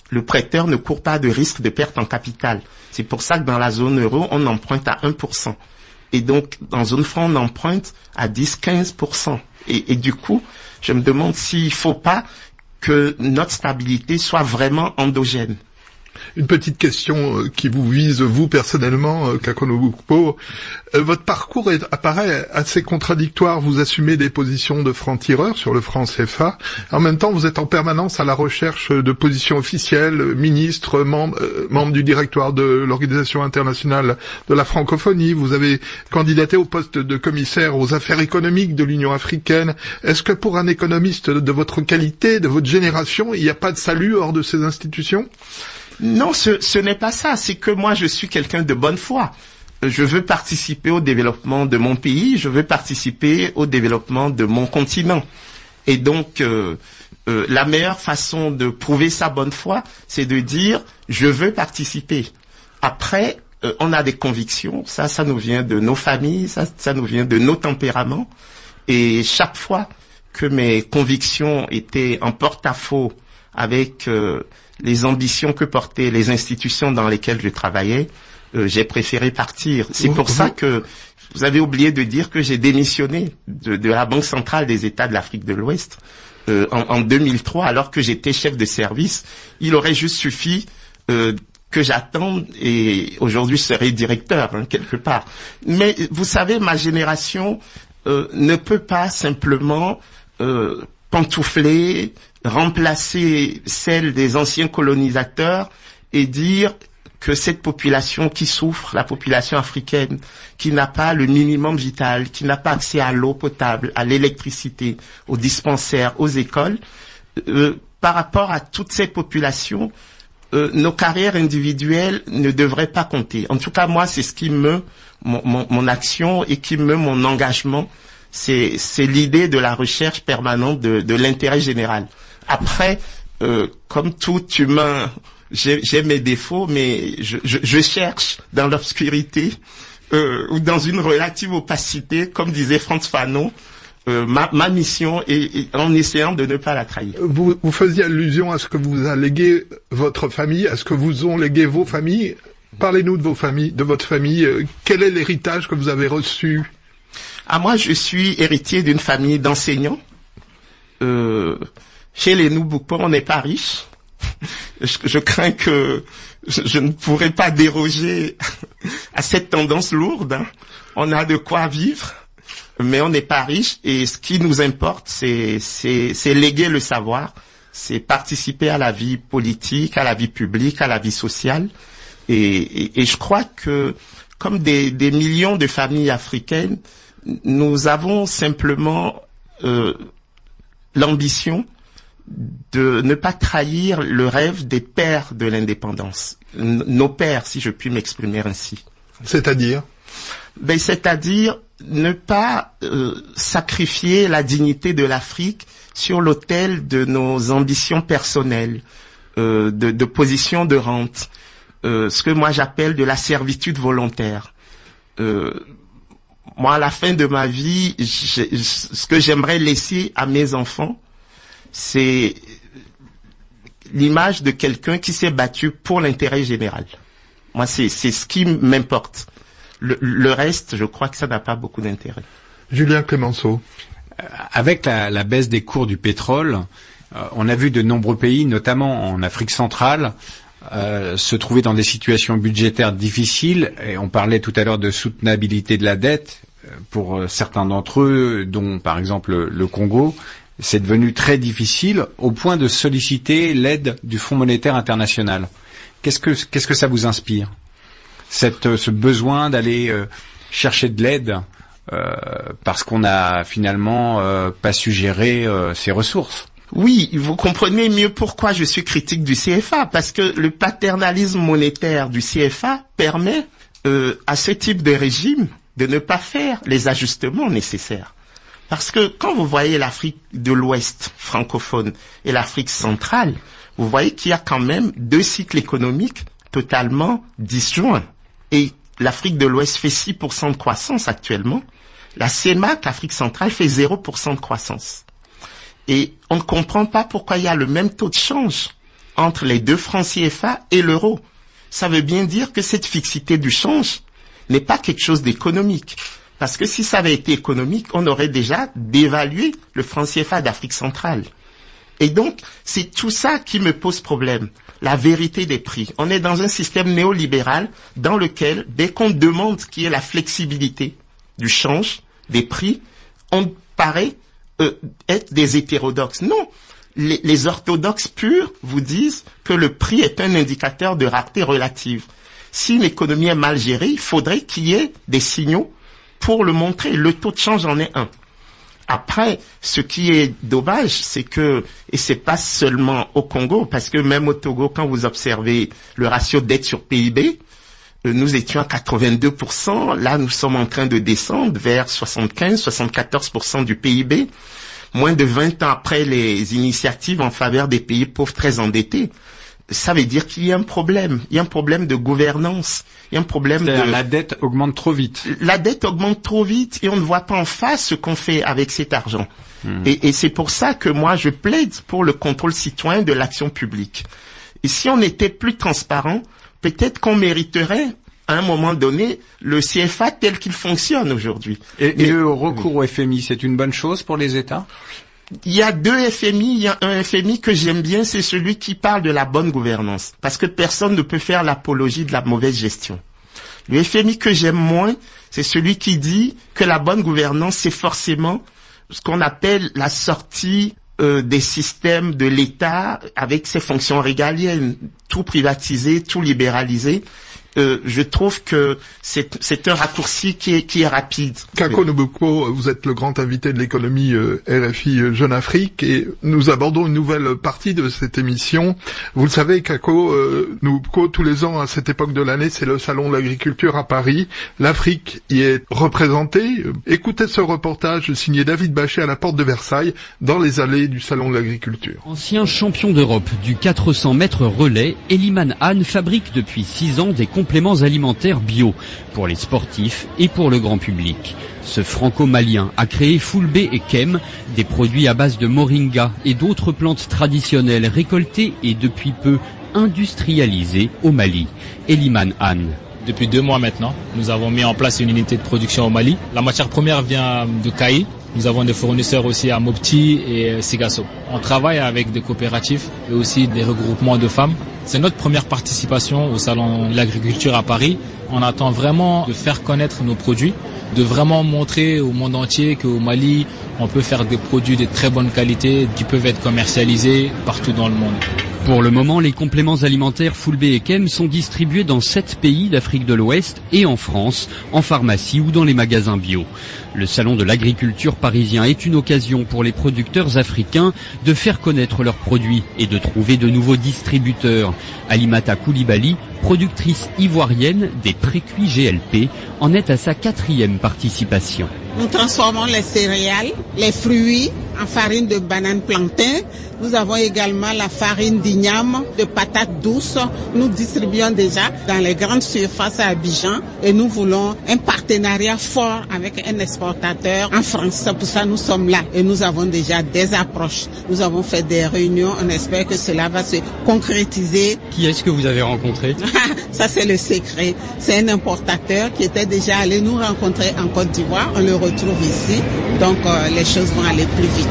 le prêteur ne court pas de risque de perte en capital. C'est pour ça que dans la zone euro, on emprunte à 1%. Et donc, dans zone franc, on emprunte à 10-15%. Et du coup, je me demande s'il ne faut pas que notre stabilité soit vraiment endogène. Une petite question qui vous vise, vous, personnellement, Kakono Bukpo. Votre parcours apparaît assez contradictoire. Vous assumez des positions de franc-tireur sur le franc CFA. En même temps, vous êtes en permanence à la recherche de positions officielles, ministre, membre du directoire de l'Organisation internationale de la francophonie. Vous avez candidaté au poste de commissaire aux affaires économiques de l'Union africaine. Est-ce que pour un économiste de votre qualité, de votre génération, il n'y a pas de salut hors de ces institutions ? Non, ce n'est pas ça. C'est que moi, je suis quelqu'un de bonne foi. Je veux participer au développement de mon pays. Je veux participer au développement de mon continent. Et donc, la meilleure façon de prouver sa bonne foi, c'est de dire « je veux participer ». Après, on a des convictions. Ça nous vient de nos familles. Ça nous vient de nos tempéraments. Et chaque fois que mes convictions étaient en porte-à-faux avec les ambitions que portaient les institutions dans lesquelles je travaillais, j'ai préféré partir. C'est pour ça que vous avez oublié de dire que j'ai démissionné de la Banque centrale des États de l'Afrique de l'Ouest en 2003, alors que j'étais chef de service. Il aurait juste suffi que j'attende et aujourd'hui je serai directeur quelque part. Mais vous savez, ma génération ne peut pas simplement pantoufler, remplacer celle des anciens colonisateurs et dire que cette population qui souffre, la population africaine, qui n'a pas le minimum vital, qui n'a pas accès à l'eau potable, à l'électricité, aux dispensaires, aux écoles, par rapport à toute cette population, nos carrières individuelles ne devraient pas compter. En tout cas, moi, c'est ce qui mon action et qui mon engagement, c'est l'idée de la recherche permanente de l'intérêt général. Après, comme tout humain, j'ai mes défauts, mais je cherche dans l'obscurité ou dans une relative opacité, comme disait Frantz Fanon, ma mission et en essayant de ne pas la trahir. Vous faisiez allusion à ce que vous a légué votre famille, à ce que vous ont légué vos familles. Parlez-nous de votre famille. Quel est l'héritage que vous avez reçu? Moi, je suis héritier d'une famille d'enseignants. Chez les Nouboupo, on n'est pas riche. Je crains que je ne pourrai pas déroger à cette tendance lourde. On a de quoi vivre, mais on n'est pas riche. Et ce qui nous importe, c'est léguer le savoir, c'est participer à la vie politique, à la vie publique, à la vie sociale. Et je crois que, comme des millions de familles africaines, nous avons simplement l'ambition de ne pas trahir le rêve des pères de l'indépendance. Nos pères, si je puis m'exprimer ainsi. C'est-à-dire? C'est-à-dire ne pas sacrifier la dignité de l'Afrique sur l'autel de nos ambitions personnelles, de position de rente, ce que moi j'appelle de la servitude volontaire. Moi, à la fin de ma vie, ce que j'aimerais laisser à mes enfants, c'est l'image de quelqu'un qui s'est battu pour l'intérêt général. Moi, c'est ce qui m'importe. Le reste, je crois que ça n'a pas beaucoup d'intérêt. Julien Clemenceau. Avec la baisse des cours du pétrole, on a vu de nombreux pays, notamment en Afrique centrale, se trouver dans des situations budgétaires difficiles. Et on parlait tout à l'heure de soutenabilité de la dette pour certains d'entre eux, dont par exemple le Congo. C'est devenu très difficile au point de solliciter l'aide du Fonds monétaire international. Qu'est-ce que ça vous inspire, ce besoin d'aller chercher de l'aide parce qu'on a finalement pas su gérer ses ressources? Oui, vous comprenez mieux pourquoi je suis critique du CFA, parce que le paternalisme monétaire du CFA permet à ce type de régime de ne pas faire les ajustements nécessaires. Parce que quand vous voyez l'Afrique de l'Ouest francophone et l'Afrique centrale, vous voyez qu'il y a quand même deux cycles économiques totalement disjoints. Et l'Afrique de l'Ouest fait 6% de croissance actuellement. La CEMAC, Afrique centrale, fait 0% de croissance. Et on ne comprend pas pourquoi il y a le même taux de change entre les deux francs CFA et l'euro. Ça veut bien dire que cette fixité du change n'est pas quelque chose d'économique. Parce que si ça avait été économique, on aurait déjà dévalué le franc CFA d'Afrique centrale. Et donc, c'est tout ça qui me pose problème. La vérité des prix. On est dans un système néolibéral dans lequel, dès qu'on demande qu'il y ait la flexibilité du change, des prix, on paraît être des hétérodoxes. Non. Les orthodoxes purs vous disent que le prix est un indicateur de rareté relative. Si une économie est mal gérée, il faudrait qu'il y ait des signaux pour le montrer. Le taux de change en est un. Après, ce qui est dommage, c'est que, et c'est pas seulement au Congo, parce que même au Togo, quand vous observez le ratio dette sur PIB, nous étions à 82%, là nous sommes en train de descendre vers 75-74% du PIB, moins de 20 ans après les initiatives en faveur des pays pauvres très endettés. ça veut dire qu'il y a un problème. Il y a un problème de gouvernance. Il y a un problème La dette augmente trop vite. La dette augmente trop vite et on ne voit pas en face ce qu'on fait avec cet argent. Et c'est pour ça que moi, je plaide pour le contrôle citoyen de l'action publique. Et si on était plus transparent, peut-être qu'on mériterait, à un moment donné, le CFA tel qu'il fonctionne aujourd'hui. Et le recours au FMI, c'est une bonne chose pour les États? Il y a deux FMI. Il y a un FMI que j'aime bien, c'est celui qui parle de la bonne gouvernance. Parce que personne ne peut faire l'apologie de la mauvaise gestion. Le FMI que j'aime moins, c'est celui qui dit que la bonne gouvernance, c'est forcément ce qu'on appelle la sortie des systèmes de l'État avec ses fonctions régaliennes. Tout privatiser, tout libéraliser. Je trouve que c'est un raccourci qui est rapide. Kako Nobuko, vous êtes le grand invité de l'économie RFI Jeune Afrique et nous abordons une nouvelle partie de cette émission. Vous le savez, Kako Nobuko, tous les ans à cette époque de l'année, c'est le salon de l'agriculture à Paris. L'Afrique y est représentée. Écoutez ce reportage signé David Bachet à la porte de Versailles, dans les allées du salon de l'agriculture. Ancien champion d'Europe du 400 mètres relais, Eliman Anne fabrique depuis 6 ans des compléments alimentaires bio pour les sportifs et pour le grand public. Ce franco-malien a créé Fulbe et Kem, des produits à base de moringa et d'autres plantes traditionnelles récoltées et depuis peu industrialisées au Mali. Eliman Anne. Depuis 2 mois maintenant, nous avons mis en place une unité de production au Mali. La matière première vient de Caï. Nous avons des fournisseurs aussi à Mopti et Sigasso. On travaille avec des coopératives et aussi des regroupements de femmes. C'est notre première participation au salon de l'agriculture à Paris. On attend vraiment de faire connaître nos produits, de vraiment montrer au monde entier qu'au Mali, on peut faire des produits de très bonne qualité qui peuvent être commercialisés partout dans le monde. Pour le moment, les compléments alimentaires Fulbe et Kem sont distribués dans 7 pays d'Afrique de l'Ouest et en France, en pharmacie ou dans les magasins bio. Le salon de l'agriculture parisien est une occasion pour les producteurs africains de faire connaître leurs produits et de trouver de nouveaux distributeurs. Alimata Koulibaly, productrice ivoirienne des précuits GLP, en est à sa 4e participation. Nous transformons les céréales, les fruits en farine de banane plantain. Nous avons également la farine d'igname, de patates douces. Nous distribuons déjà dans les grandes surfaces à Abidjan et nous voulons un partenariat fort avec un exportateur en France. C'est pour ça que nous sommes là et nous avons déjà des approches. Nous avons fait des réunions. On espère que cela va se concrétiser. Qui est-ce que vous avez rencontré? Ça, c'est le secret. C'est un importateur qui était déjà allé nous rencontrer en Côte d'Ivoire. On le retrouve ici. Donc, les choses vont aller plus vite.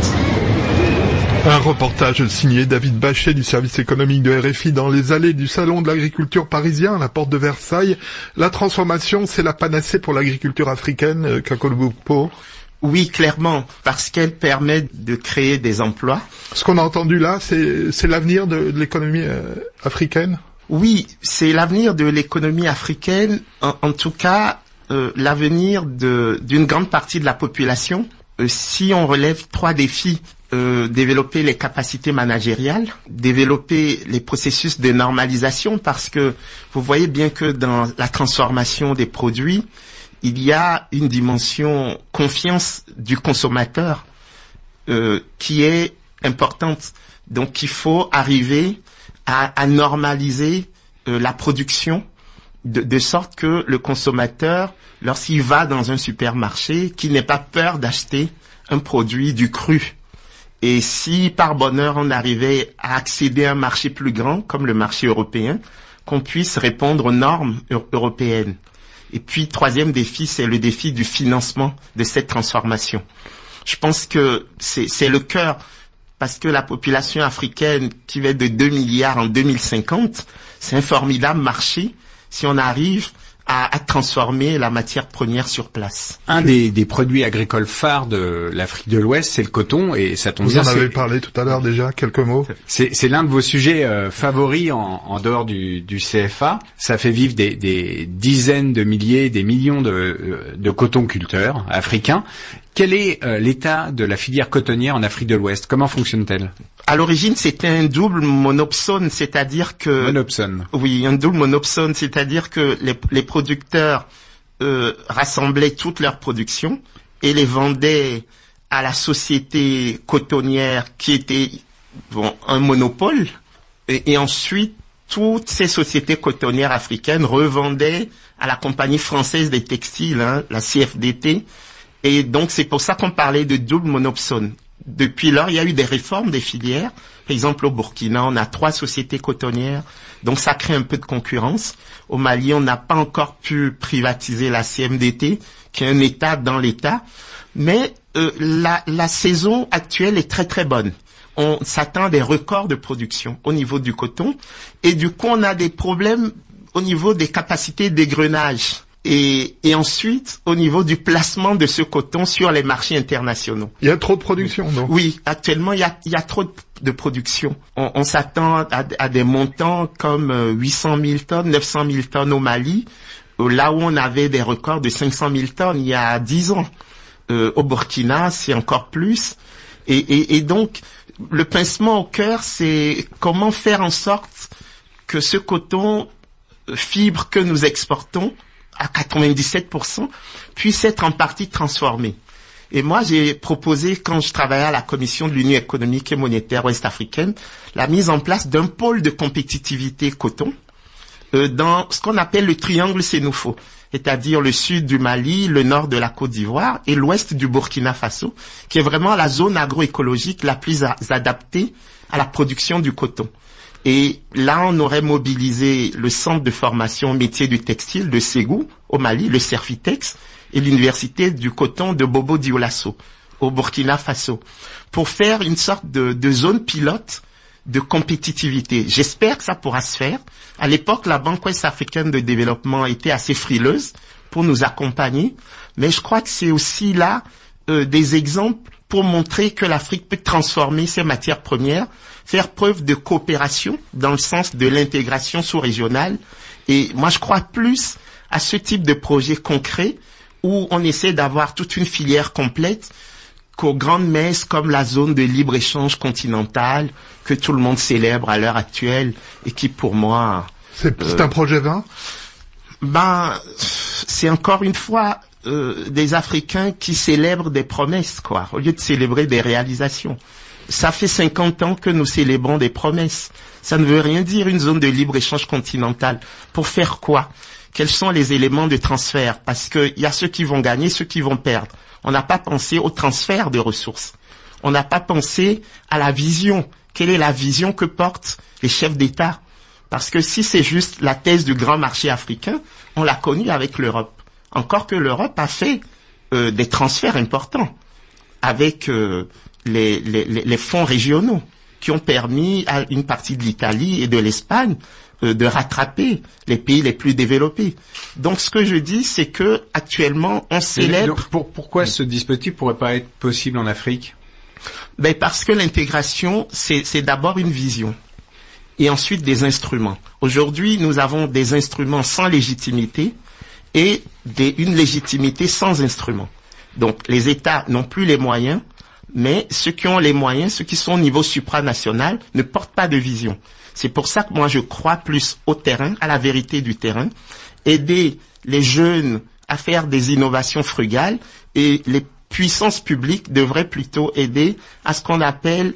Un reportage signé David Bachet du service économique de RFI dans les allées du salon de l'agriculture parisien à la porte de Versailles. La transformation, c'est la panacée pour l'agriculture africaine, Kako Nobuko? Oui, clairement, parce qu'elle permet de créer des emplois. Ce qu'on a entendu là, c'est l'avenir de l'économie africaine? Oui, c'est l'avenir de l'économie africaine, en tout cas l'avenir d'une grande partie de la population. Si on relève 3 défis, développer les capacités managériales, développer les processus de normalisation, parce que vous voyez bien que dans la transformation des produits, il y a une dimension confiance du consommateur qui est importante. Donc il faut arriver à normaliser la production de sorte que le consommateur, lorsqu'il va dans un supermarché, qu'il n'ait pas peur d'acheter un produit du cru. Et si par bonheur on arrivait à accéder à un marché plus grand, comme le marché européen, qu'on puisse répondre aux normes européennes. Et puis, 3e défi, c'est le défi du financement de cette transformation. Je pense que c'est le cœur, parce que la population africaine qui va être de 2 milliards en 2050, c'est un formidable marché si on arrive à transformer la matière première sur place. Un des produits agricoles phares de l'Afrique de l'Ouest, c'est le coton, et ça tombe bien. Vous en avez parlé tout à l'heure déjà, quelques mots. C'est l'un de vos sujets favoris en dehors du CFA. Ça fait vivre des dizaines de milliers, des millions de cotonculteurs africains. Quel est l'état de la filière cotonnière en Afrique de l'Ouest? Comment fonctionne-t-elle? À l'origine, c'était un double monopsone, c'est-à-dire que... Monopsone. Oui, un double monopsone, c'est-à-dire que les producteurs rassemblaient toute leur production et les vendaient à la société cotonnière qui était un monopole. Et ensuite, toutes ces sociétés cotonnières africaines revendaient à la compagnie française des textiles, la CFDT. Et donc, c'est pour ça qu'on parlait de double monopsone. Depuis lors, il y a eu des réformes des filières. Par exemple, au Burkina, on a 3 sociétés cotonnières. Donc, ça crée un peu de concurrence. Au Mali, on n'a pas encore pu privatiser la CMDT, qui est un État dans l'État. Mais la saison actuelle est très, très bonne. On s'attend à des records de production au niveau du coton. Et du coup, on a des problèmes au niveau des capacités d'égrenage. Et ensuite, au niveau du placement de ce coton sur les marchés internationaux. Il y a trop de production, non? Oui, actuellement, il y a trop de production. On s'attend à des montants comme 800 000 tonnes, 900 000 tonnes au Mali, là où on avait des records de 500 000 tonnes il y a 10 ans. Au Burkina, c'est encore plus. Et donc, le pincement au cœur, c'est comment faire en sorte que ce coton, fibre que nous exportons, à 97%, puisse être en partie transformé. Et moi, j'ai proposé, quand je travaillais à la commission de l'Union économique et monétaire ouest-africaine, la mise en place d'un pôle de compétitivité coton dans ce qu'on appelle le triangle Sénoufo, c'est-à-dire le sud du Mali, le nord de la Côte d'Ivoire et l'ouest du Burkina Faso, qui est vraiment la zone agroécologique la plus adaptée à la production du coton. Et là, on aurait mobilisé le centre de formation métier du textile de Ségou, au Mali, le Cerfitex, et l'université du coton de Bobo Dioulasso, au Burkina Faso, pour faire une sorte de zone pilote de compétitivité. J'espère que ça pourra se faire. À l'époque, la Banque ouest-africaine de développement était assez frileuse pour nous accompagner, mais je crois que c'est aussi là des exemples pour montrer que l'Afrique peut transformer ses matières premières, faire preuve de coopération dans le sens de l'intégration sous-régionale. Et moi, je crois plus à ce type de projet concret où on essaie d'avoir toute une filière complète qu'aux grandes messes comme la zone de libre-échange continentale que tout le monde célèbre à l'heure actuelle et qui, pour moi... C'est un projet vain? C'est encore une fois... des Africains qui célèbrent des promesses, quoi, au lieu de célébrer des réalisations. Ça fait 50 ans que nous célébrons des promesses. Ça ne veut rien dire une zone de libre-échange continentale. Pour faire quoi? Quels sont les éléments de transfert? Parce qu'il y a ceux qui vont gagner, ceux qui vont perdre. On n'a pas pensé au transfert de ressources. On n'a pas pensé à la vision. Quelle est la vision que portent les chefs d'État? Parce que si c'est juste la thèse du grand marché africain, on l'a connu avec l'Europe. Encore que l'Europe a fait des transferts importants avec les fonds régionaux qui ont permis à une partie de l'Italie et de l'Espagne de rattraper les pays les plus développés. Donc ce que je dis, c'est que actuellement on célèbre... Pourquoi ce dispositif pourrait pas être possible en Afrique? Parce que l'intégration, c'est d'abord une vision et ensuite des instruments. Aujourd'hui, nous avons des instruments sans légitimité et une légitimité sans instrument. Donc, les États n'ont plus les moyens, mais ceux qui ont les moyens, ceux qui sont au niveau supranational, ne portent pas de vision. C'est pour ça que moi, je crois plus au terrain, à la vérité du terrain, aider les jeunes à faire des innovations frugales, et les puissances publiques devraient plutôt aider à ce qu'on appelle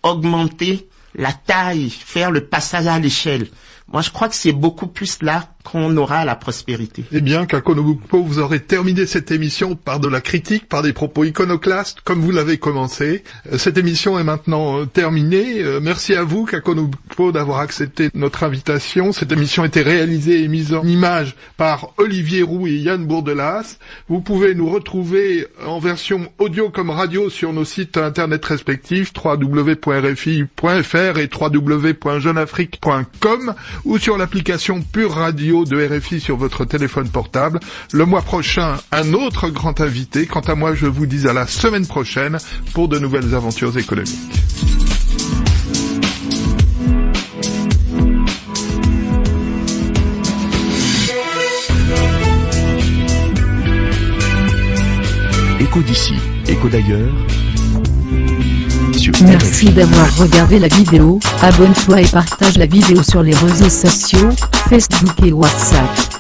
augmenter la taille, faire le passage à l'échelle. Moi, je crois que c'est beaucoup plus là qu'on aura la prospérité. Eh bien, Kakono Gukpo, vous aurez terminé cette émission par de la critique, par des propos iconoclastes, comme vous l'avez commencé. Cette émission est maintenant terminée. Merci à vous, Kakono Gukpo, d'avoir accepté notre invitation. Cette émission a été réalisée et mise en image par Olivier Roux et Yann Bourdelas. Vous pouvez nous retrouver en version audio comme radio sur nos sites internet respectifs, www.rfi.fr et www.jeuneafrique.com, ou sur l'application Pure Radio de RFI sur votre téléphone portable. Le mois prochain, un autre grand invité. Quant à moi, je vous dis à la semaine prochaine pour de nouvelles aventures économiques. Écho d'ici, écho d'ailleurs. Merci d'avoir regardé la vidéo, abonne-toi et partage la vidéo sur les réseaux sociaux, Facebook et WhatsApp.